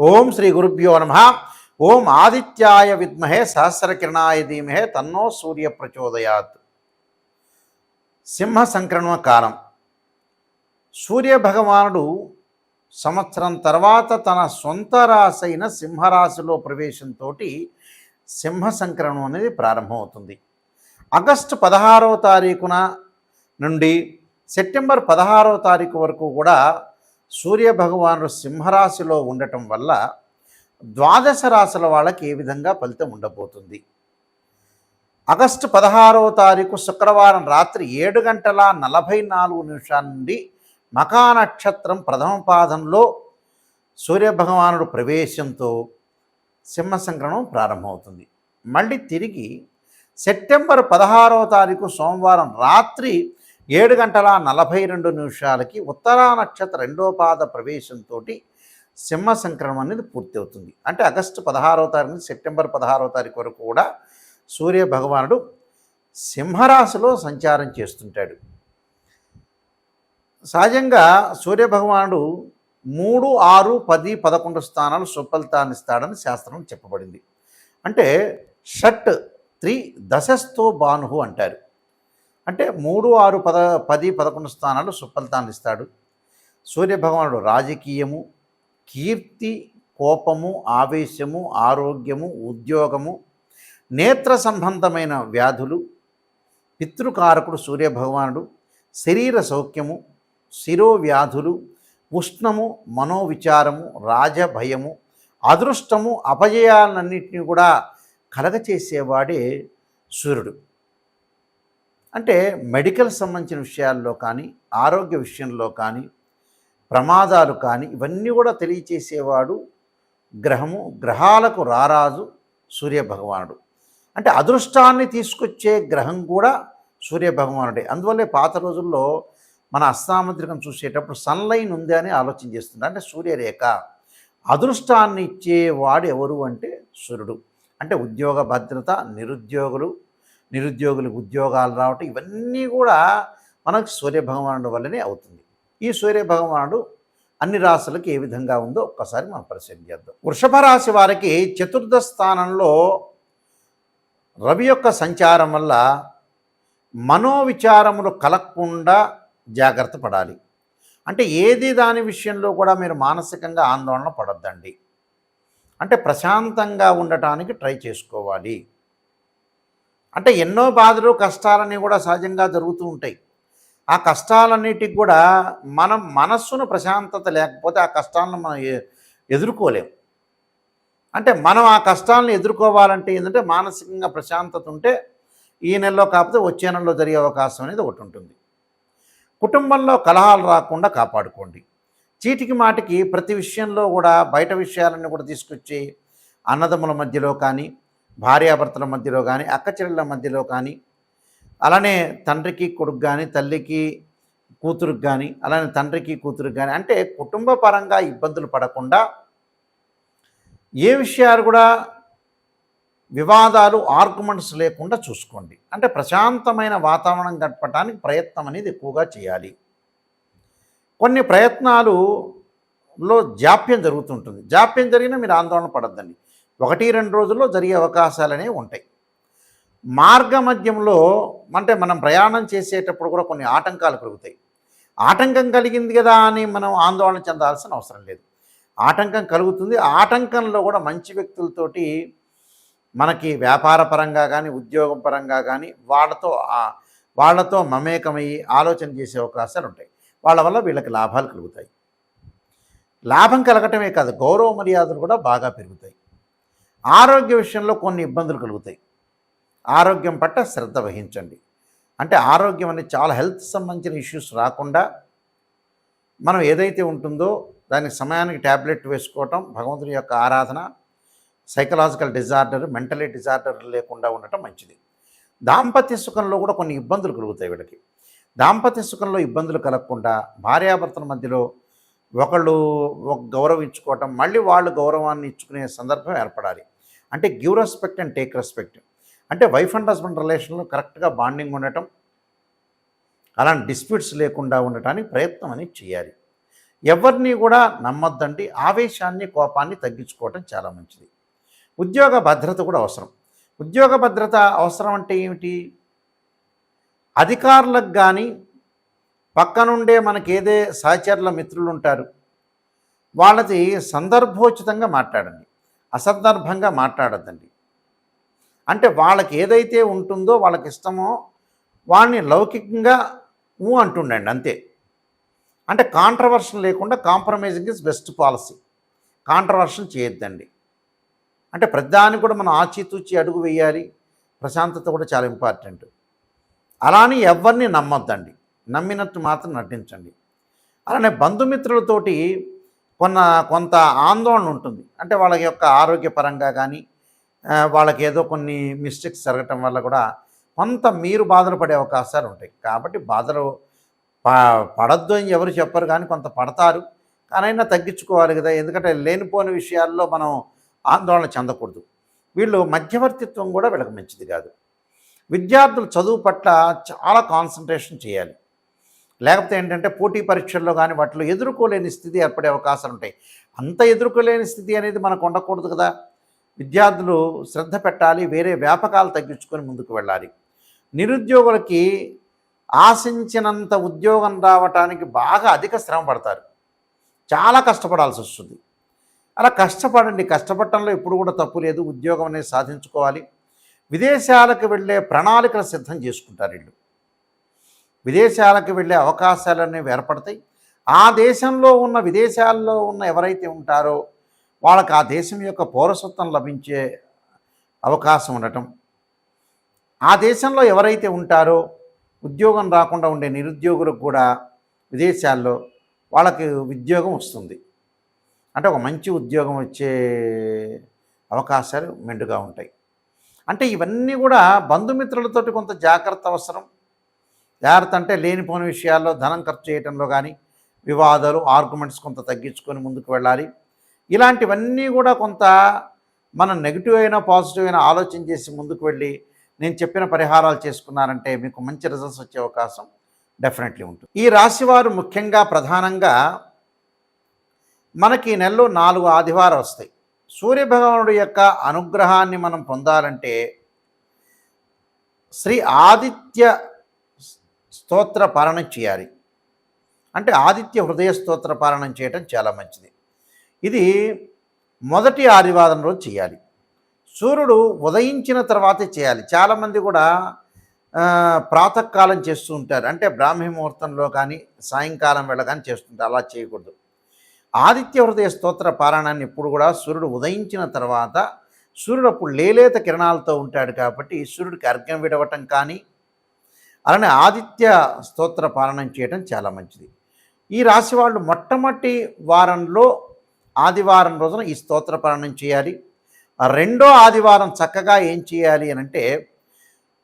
ఓం శ్రీ గురుభ్యో నమ. ఓం ఆదిత్యాయ విద్మహే సహస్రకిరణాయ ధీమహే తన్నో సూర్య ప్రచోదయాత్. సింహ సంక్రమణ కాలం. సూర్య భగవానుడు సంవత్సరం తర్వాత తన సొంత రాశి అయిన సింహరాశిలో ప్రవేశంతో సింహ సంక్రమణం అనేది ప్రారంభమవుతుంది. ఆగస్టు 16వ తారీఖున నుండి సెప్టెంబర్ 16వ తారీఖు వరకు కూడా సూర్యభగవానుడు సింహరాశిలో ఉండటం వల్ల ద్వాదశ రాశుల వాళ్ళకి ఏ విధంగా ఫలితం ఉండబోతుంది. ఆగస్టు 16వ తారీఖు శుక్రవారం రాత్రి 7:44 నుండి మఖా నక్షత్రం ప్రథమ పాదంలో సూర్యభగవానుడు ప్రవేశంతో సింహ సంక్రమణం ప్రారంభమవుతుంది. మళ్ళీ తిరిగి సెప్టెంబర్ 16వ తారీఖు సోమవారం రాత్రి 7:42 ఉత్తరా నక్షత్ర రెండో పాద ప్రవేశంతో సింహ సంక్రమణం అనేది పూర్తి అవుతుంది. అంటే ఆగస్టు 16వ తారీఖు నుంచి సెప్టెంబర్ 16వ తారీఖు వరకు కూడా సూర్య భగవానుడు సింహరాశిలో సంచారం చేస్తుంటాడు. సహజంగా సూర్య భగవానుడు 3, 6, 10, 11 స్థానాలు సుఫలితాన్ని ఇస్తాడని శాస్త్రం చెప్పబడింది. అంటే షట్ 3 దశస్థో భాను అంటారు. అంటే 3, 6, 10, 11 స్థానాలు సుఫలితాన్ని ఇస్తాడు. సూర్యభగవానుడు రాజకీయము, కీర్తి, కోపము, ఆవేశము, ఆరోగ్యము, ఉద్యోగము, నేత్ర సంబంధమైన వ్యాధులు, పితృకారకుడు సూర్యభగవానుడు, శరీర సౌఖ్యము, శిరోవ్యాధులు, ఉష్ణము, మనోవిచారము, రాజభయము, అదృష్టము, అపజయాలన్నింటినీ కూడా కలగచేసేవాడే సూర్యుడు. అంటే మెడికల్ సంబంధించిన విషయాల్లో కానీ, ఆరోగ్య విషయంలో కానీ, ప్రమాదాలు కానీ ఇవన్నీ కూడా తెలియచేసేవాడు గ్రహము. గ్రహాలకు రారాజు సూర్యభగవానుడు. అంటే అదృష్టాన్ని తీసుకొచ్చే గ్రహం కూడా సూర్యభగవానుడే. అందువల్లే పాత రోజుల్లో మన అస్తాముద్రికం చూసేటప్పుడు సన్లైన్ ఉంది అని ఆలోచన చేస్తుంది. అంటే సూర్యరేఖ అదృష్టాన్ని ఇచ్చేవాడు ఎవరు అంటే సూర్యుడు. అంటే ఉద్యోగ భద్రత, నిరుద్యోగులకు ఉద్యోగాలు రావటం ఇవన్నీ కూడా మనకు సూర్యభగవానుడు వల్లనే అవుతుంది. ఈ సూర్యభగవానుడు అన్ని రాశులకు ఏ విధంగా ఉందో ఒక్కసారి మనం పరిశీలన చేద్దాం. వృషభ రాశి వారికి చతుర్థ స్థానంలో రవి యొక్క సంచారం వల్ల మనోవిచారములు కలగకుండా జాగ్రత్త పడాలి. అంటే ఏది దాని విషయంలో కూడా మీరు మానసికంగా ఆందోళన పడొద్దండి. అంటే ప్రశాంతంగా ఉండటానికి ట్రై చేసుకోవాలి. అంటే ఎన్నో బాధలు, కష్టాలన్నీ కూడా సహజంగా జరుగుతూ ఉంటాయి. ఆ కష్టాలన్నిటికి కూడా మనం మనస్సును ప్రశాంతత లేకపోతే ఆ కష్టాలను మనం ఎదుర్కోలేం. అంటే మనం ఆ కష్టాలను ఎదుర్కోవాలంటే ఏంటంటే మానసికంగా ప్రశాంతత ఉంటే ఈ నెలలో కాకపోతే వచ్చే నెలలో జరిగే అవకాశం అనేది ఒకటి ఉంటుంది. కుటుంబంలో కలహాలు రాకుండా కాపాడుకోండి. చీటికి మాటికి ప్రతి విషయంలో కూడా బయట విషయాలన్నీ కూడా తీసుకొచ్చి అన్నదమ్ముల మధ్యలో కానీ, భార్యాభర్తల మధ్యలో కానీ, అక్కచెల్లెళ్ళ మధ్యలో కానీ, అలానే తండ్రికి కొడుకు కానీ, తల్లికి కూతురుకు కానీ, అలానే తండ్రికి కూతురుకు కానీ, అంటే కుటుంబ పరంగా ఇబ్బందులు పడకుండా ఏ విషయాలు కూడా వివాదాలు, ఆర్గ్యుమెంట్స్ లేకుండా చూసుకోండి. అంటే ప్రశాంతమైన వాతావరణం గడపడానికి ప్రయత్నం అనేది ఎక్కువగా చేయాలి. కొన్ని ప్రయత్నాలలో జాప్యం జరుగుతుంటుంది. జాప్యం జరిగినా మీరు ఆందోళన పడద్దండి. 1-2 రోజుల్లో జరిగే అవకాశాలు అనేవి ఉంటాయి. మార్గ మధ్యంలో అంటే మనం ప్రయాణం చేసేటప్పుడు కూడా కొన్ని ఆటంకాలు కలుగుతాయి. ఆటంకం కలిగింది కదా అని మనం ఆందోళన చెందాల్సిన అవసరం లేదు. ఆటంకం కలుగుతుంది. ఆటంకంలో కూడా మంచి వ్యక్తులతోటి మనకి వ్యాపార పరంగా కానీ, ఉద్యోగం పరంగా కానీ వాళ్ళతో మమేకమయ్యి ఆలోచన చేసే అవకాశాలు ఉంటాయి. వాళ్ళ వల్ల వీళ్ళకి లాభాలు కలుగుతాయి. లాభం కలగటమే కాదు, గౌరవ మర్యాదలు కూడా బాగా పెరుగుతాయి. ఆరోగ్య విషయంలో కొన్ని ఇబ్బందులు కలుగుతాయి. ఆరోగ్యం పట్ల శ్రద్ధ వహించండి. అంటే ఆరోగ్యం అనేది చాలా హెల్త్ సంబంధించిన ఇష్యూస్ రాకుండా మనం ఏదైతే ఉంటుందో దానికి సమయానికి ట్యాబ్లెట్ వేసుకోవటం, భగవంతుని యొక్క ఆరాధన, సైకలాజికల్ డిజార్డర్, మెంటలీ డిజార్డర్ లేకుండా ఉండటం మంచిది. దాంపత్య సుఖంలో కూడా కొన్ని ఇబ్బందులు కలుగుతాయి వీళ్ళకి. దాంపత్య సుఖంలో ఇబ్బందులు కలగకుండా భార్యాభర్తల మధ్యలో ఒకళ్ళు గౌరవం ఇచ్చుకోవటం, మళ్ళీ వాళ్ళు గౌరవాన్ని ఇచ్చుకునే సందర్భం ఏర్పడాలి. అంటే give respect and take respect. అంటే వైఫ్ అండ్ హస్బెండ్ రిలేషన్లో కరెక్ట్గా బాండింగ్ ఉండటం, అలాంటి డిస్ప్యూట్స్ లేకుండా ఉండటానికి ప్రయత్నం అనేది చేయాలి. ఎవరిని కూడా నమ్మొద్దండి. ఆవేశాన్ని, కోపాన్ని తగ్గించుకోవటం చాలా మంచిది. ఉద్యోగ భద్రత కూడా అవసరం. ఉద్యోగ భద్రత అవసరం అంటే ఏమిటి? అధికారులకు కానీ, పక్కనుండే మనకేదే సహచరుల మిత్రులు ఉంటారు, వాళ్ళది సందర్భోచితంగా మాట్లాడండి, అసందర్భంగా మాట్లాడద్దండి. అంటే వాళ్ళకి ఏదైతే ఉంటుందో, వాళ్ళకి ఇష్టమో వాడిని లౌకికంగా అంటుండండి అంతే. అంటే కాంట్రవర్షన్ లేకుండా కాంప్రమైజింగ్ ఇస్ బెస్ట్ పాలసీ. కాంట్రవర్షన్ చేయొద్దండి. అంటే ప్రతిదానికి కూడా మనం ఆచితూచి అడుగు వేయాలి. ప్రశాంతత కూడా చాలా ఇంపార్టెంట్. అలానే ఎవరిని నమ్మొద్దండి. నమ్మినట్టు మాత్రం నటించండి. అలానే బంధుమిత్రులతోటి కొంత ఆందోళన ఉంటుంది. అంటే వాళ్ళ యొక్క ఆరోగ్యపరంగా కానీ, వాళ్ళకి ఏదో కొన్ని మిస్టేక్స్ జరగటం వల్ల కూడా కొంత మీరు బాధలు పడే అవకాశాలు ఉంటాయి. కాబట్టి బాధలు పడద్దు అని ఎవరు చెప్పరు, కానీ కొంత పడతారు. కానైనా తగ్గించుకోవాలి కదా. ఎందుకంటే లేనిపోని విషయాల్లో మనం ఆందోళన చెందకూడదు. వీళ్ళు మధ్యవర్తిత్వం కూడా వీళ్ళకి మంచిది కాదు. విద్యార్థులు చదువు పట్ల చాలా కాన్సన్ట్రేషన్ చేయాలి. లేకపోతే ఏంటంటే పోటీ పరీక్షల్లో కానీ వాటిలో ఎదుర్కోలేని స్థితి ఏర్పడే అవకాశాలు ఉంటాయి. అంత ఎదుర్కోలేని స్థితి అనేది మనకు ఉండకూడదు కదా. విద్యార్థులు శ్రద్ధ పెట్టాలి, వేరే వ్యాపకాలు తగ్గించుకొని ముందుకు వెళ్ళాలి. నిరుద్యోగులకి ఆశించినంత ఉద్యోగం రావటానికి బాగా అధిక శ్రమ పడతారు, చాలా కష్టపడాల్సి వస్తుంది. అలా కష్టపడండి. కష్టపడటంలో ఎప్పుడు కూడా తప్పు లేదు. ఉద్యోగం అనేది సాధించుకోవాలి. విదేశాలకు వెళ్ళే ప్రణాళికలు సిద్ధం చేసుకుంటారు వీళ్ళు. విదేశాలకు వెళ్ళే అవకాశాలన్నీ ఏర్పడతాయి. ఆ దేశంలో ఉన్న, విదేశాల్లో ఉన్న ఎవరైతే ఉంటారో వాళ్ళకి ఆ దేశం యొక్క పౌరసత్వం లభించే అవకాశం ఉండటం, ఆ దేశంలో ఎవరైతే ఉంటారో ఉద్యోగం రాకుండా ఉండే నిరుద్యోగులకు కూడా విదేశాల్లో వాళ్ళకి ఉద్యోగం వస్తుంది. అంటే ఒక మంచి ఉద్యోగం వచ్చే అవకాశాలు మెండుగా ఉంటాయి. అంటే ఇవన్నీ కూడా బంధుమిత్రులతోటి కొంత జాగ్రత్త అవసరం. జాగ్రత్త అంటే లేనిపోని విషయాల్లో ధనం ఖర్చు చేయడంలో కానీ, వివాదాలు, ఆర్గ్యుమెంట్స్ కొంత తగ్గించుకొని ముందుకు వెళ్ళాలి. ఇలాంటివన్నీ కూడా కొంత మనం నెగిటివ్ అయినా పాజిటివ్ అయినా ఆలోచన చేసి ముందుకు వెళ్ళి నేను చెప్పిన పరిహారాలు చేసుకున్నారంటే మీకు మంచి రిజల్ట్స్ వచ్చే అవకాశం డెఫినెట్లీ ఉంటుంది. ఈ రాశివారు ముఖ్యంగా ప్రధానంగా మనకి నెలలో 4 ఆదివారాలు వస్తాయి. సూర్యభగవానుడి యొక్క అనుగ్రహాన్ని మనం పొందాలంటే శ్రీ ఆదిత్య స్తోత్ర పారాయణం చేయాలి. అంటే ఆదిత్య హృదయ స్తోత్ర పారాయణం చేయటం చాలా మంచిది. ఇది మొదటి ఆదివారం రోజు చేయాలి. సూర్యుడు ఉదయించిన తర్వాతే చేయాలి. చాలామంది కూడా ప్రాతకాలం చేస్తూ ఉంటారు. అంటే బ్రాహ్మీ ముహూర్తంలో కానీ, సాయంకాలం వేళ కానీ చేస్తుంటారు. అలా చేయకూడదు. ఆదిత్య హృదయ స్తోత్ర పారాయణాన్ని ఎప్పుడు కూడా సూర్యుడు ఉదయించిన తర్వాత, సూర్యుడు అప్పుడు లేలేత కిరణాలతో ఉంటాడు కాబట్టి సూర్యుడికి అర్ఘ్యం విడవటం కానీ, అలానే ఆదిత్య స్తోత్ర పారాయణం చేయడం చాలా మంచిది. ఈ రాశి వాళ్ళు మొట్టమొదటి వారంలో ఆదివారం రోజున ఈ స్తోత్ర పారాయణం చేయాలి. రెండో ఆదివారం చక్కగా ఏం చేయాలి అని అంటే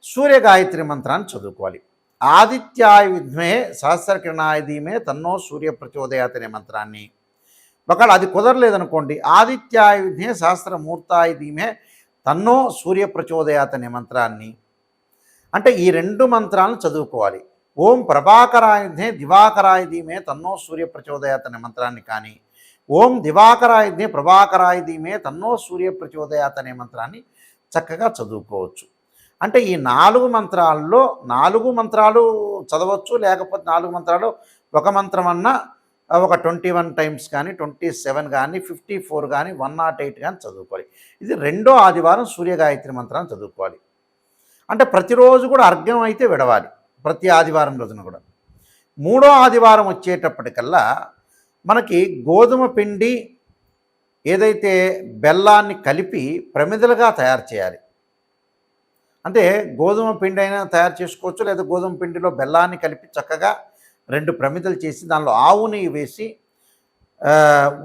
సూర్య గాయత్రి మంత్రాన్ని చదువుకోవాలి. ఆదిత్యాయ విద్మే సహస్రకిరణాయ ధీమే తన్నో సూర్య ప్రచోదయాత్ అనే మంత్రాన్ని, ఒకవేళ అది కుదరలేదనుకోండి, ఆదిత్యాయ విద్మే సహస్రమూర్తాయ ధీమే తన్నో సూర్య ప్రచోదయాత్ అనే మంత్రాన్ని, అంటే ఈ 2 మంత్రాలను చదువుకోవాలి. ఓం ప్రభాకరాయ విద్మే దివాకరాయ ధీమే తన్నో సూర్య ప్రచోదయాత్ అనే మంత్రాన్ని కానీ, ఓం దివాకరాయ విద్మే ప్రభాకరాయ ధీమే తన్నో సూర్య ప్రచోదయాత్ అనే మంత్రాన్ని చక్కగా చదువుకోవచ్చు. అంటే ఈ 4 మంత్రాల్లో 4 మంత్రాలు చదవచ్చు. లేకపోతే 4 మంత్రాలు ఒక మంత్రం అన్నా ఒక 21 టైమ్స్ కానీ, 27 కానీ, 54 కానీ, 108 కానీ చదువుకోవాలి. ఇది రెండో ఆదివారం సూర్యగాయత్రి మంత్రాన్ని చదువుకోవాలి. అంటే ప్రతిరోజు కూడా అర్ఘ్యం అయితే విడవాలి, ప్రతి ఆదివారం రోజున కూడా. మూడో ఆదివారం వచ్చేటప్పటికల్లా మనకి గోధుమ పిండి ఏదైతే బెల్లాన్ని కలిపి ప్రమిదలుగా తయారు చేయాలి. అంటే గోధుమ పిండి అయినా తయారు చేసుకోవచ్చు, లేదా గోధుమ పిండిలో బెల్లాన్ని కలిపి చక్కగా 2 ప్రమిదలు చేసి దానిలో ఆవు నెయ్యి వేసి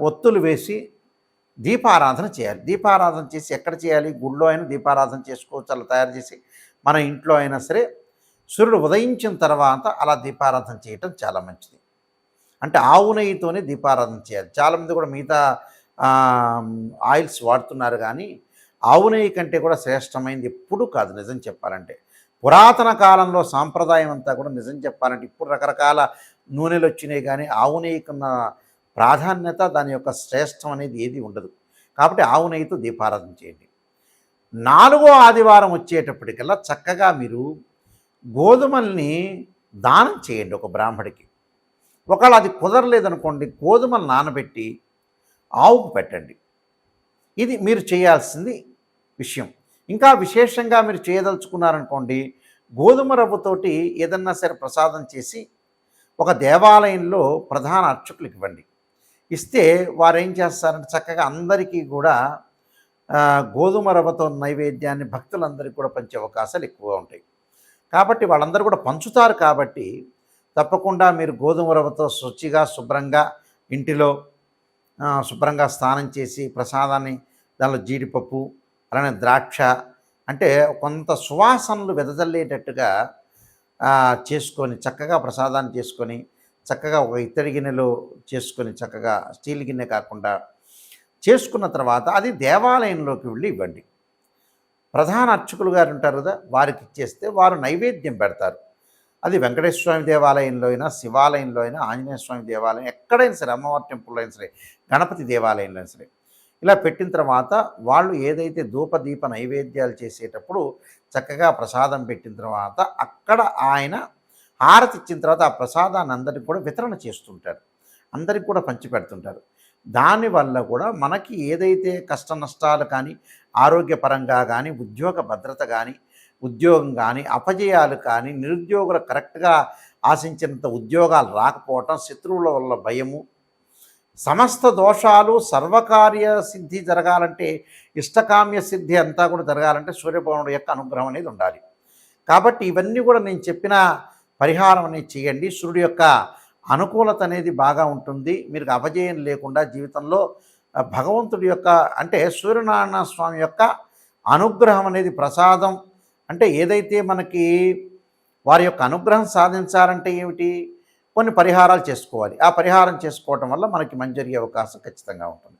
ఒత్తులు వేసి దీపారాధన చేయాలి. దీపారాధన చేసి ఎక్కడ చేయాలి? గుళ్ళో అయినా దీపారాధన చేసుకోవచ్చు. అలా తయారు చేసి మన ఇంట్లో అయినా సరే సూర్యుడు ఉదయించిన తర్వాత అలా దీపారాధన చేయటం చాలా మంచిది. అంటే ఆవు నెయ్యితోనే దీపారాధన చేయాలి. చాలామంది కూడా మిగతా ఆయిల్స్ వాడుతున్నారు, కానీ ఆవు నెయ్యి కంటే కూడా శ్రేష్టమైనది ఎప్పుడూ కాదు నిజం చెప్పాలంటే. పురాతన కాలంలో సాంప్రదాయం అంతా కూడా నిజం చెప్పాలంటే, ఇప్పుడు రకరకాల నూనెలు వచ్చినాయి, కానీ ఆవు నెయ్యికున్న ప్రాధాన్యత, దాని యొక్క శ్రేష్టం అనేది ఏది ఉండదు. కాబట్టి ఆవు నెయ్యితో దీపారాధన చేయండి. 4వ ఆదివారం వచ్చేటప్పటికల్లా చక్కగా మీరు గోధుమల్ని దానం చేయండి ఒక బ్రాహ్మడికి. ఒకవేళ అది కుదరలేదనుకోండి, గోధుమలు నానబెట్టి ఆవుకు పెట్టండి. ఇది మీరు చేయాల్సింది విషయం. ఇంకా విశేషంగా మీరు చేయదలుచుకున్నారనుకోండి, గోధుమ రవ్వతోటి ఏదన్నా సరే ప్రసాదం చేసి ఒక దేవాలయంలో ప్రధాన అర్చకులకు ఇవ్వండి. ఇస్తే వారేం చేస్తారంటే చక్కగా అందరికీ కూడా గోధుమ రవ్వతో నైవేద్యాన్ని భక్తులందరికీ కూడా పంచే అవకాశాలు ఎక్కువగా ఉంటాయి. కాబట్టి వాళ్ళందరూ కూడా పంచుతారు. కాబట్టి తప్పకుండా మీరు గోధుమ రవ్వతో శుచిగా శుభ్రంగా ఇంటిలో శుభ్రంగా స్నానం చేసి ప్రసాదాన్ని దానిలో జీడిపప్పు అలానే ద్రాక్ష అంటే కొంత సువాసనలు వెదజల్లేటట్టుగా చేసుకొని చక్కగా ప్రసాదాన్ని చేసుకొని చక్కగా ఒక ఇత్తడి గిన్నెలో చేసుకొని చక్కగా స్టీల్ గిన్నె కాకుండా చేసుకున్న తర్వాత అది దేవాలయంలోకి వెళ్ళి ఇవ్వండి. ప్రధాన అర్చకులు గారు ఉంటారు కదా, వారికి ఇచ్చేస్తే వారు నైవేద్యం పెడతారు. అది వెంకటేశ్వర స్వామి దేవాలయంలో అయినా, శివాలయంలో అయినా, ఆంజనేయ స్వామి దేవాలయం ఎక్కడైనా సరే, అమ్మవారి టెంపుల్లో అయినా సరే, గణపతి దేవాలయంలో అయినా సరే, ఇలా పెట్టిన తర్వాత వాళ్ళు ఏదైతే ధూపదీప నైవేద్యాలు చేసేటప్పుడు చక్కగా ప్రసాదం పెట్టిన తర్వాత అక్కడ ఆయన హారతి ఇచ్చిన తర్వాత ఆ ప్రసాదాన్ని అందరికీ కూడా వితరణ చేస్తుంటారు, అందరికీ కూడా పంచిపెడుతుంటారు. దానివల్ల కూడా మనకి ఏదైతే కష్ట నష్టాలు కానీ, ఆరోగ్యపరంగా కానీ, ఉద్యోగ భద్రత కానీ, ఉద్యోగం కానీ, అపజయాలు కానీ, నిరుద్యోగులు కరెక్ట్గా ఆశించినంత ఉద్యోగాలు రాకపోవటం, శత్రువుల వల్ల భయము, సమస్త దోషాలు సర్వకార్య సిద్ధి జరగాలంటే, ఇష్టకామ్య సిద్ధి అంతా కూడా జరగాలంటే సూర్యభగవానుడు యొక్క అనుగ్రహం అనేది ఉండాలి. కాబట్టి ఇవన్నీ కూడా నేను చెప్పిన పరిహారం అనేది చేయండి. సూర్యుడి యొక్క అనుకూలత అనేది బాగా ఉంటుంది. మీరు అపజయం లేకుండా జీవితంలో భగవంతుడి యొక్క అంటే సూర్యనారాయణ స్వామి యొక్క అనుగ్రహం అనేది ప్రసాదం అంటే ఏదైతే మనకి వారి యొక్క అనుగ్రహం సాధించాలంటే ఏమిటి, కొన్ని పరిహారాలు చేసుకోవాలి. ఆ పరిహారం చేసుకోవటం వల్ల మనకి మంచి జరిగే అవకాశం ఖచ్చితంగా ఉంటుంది.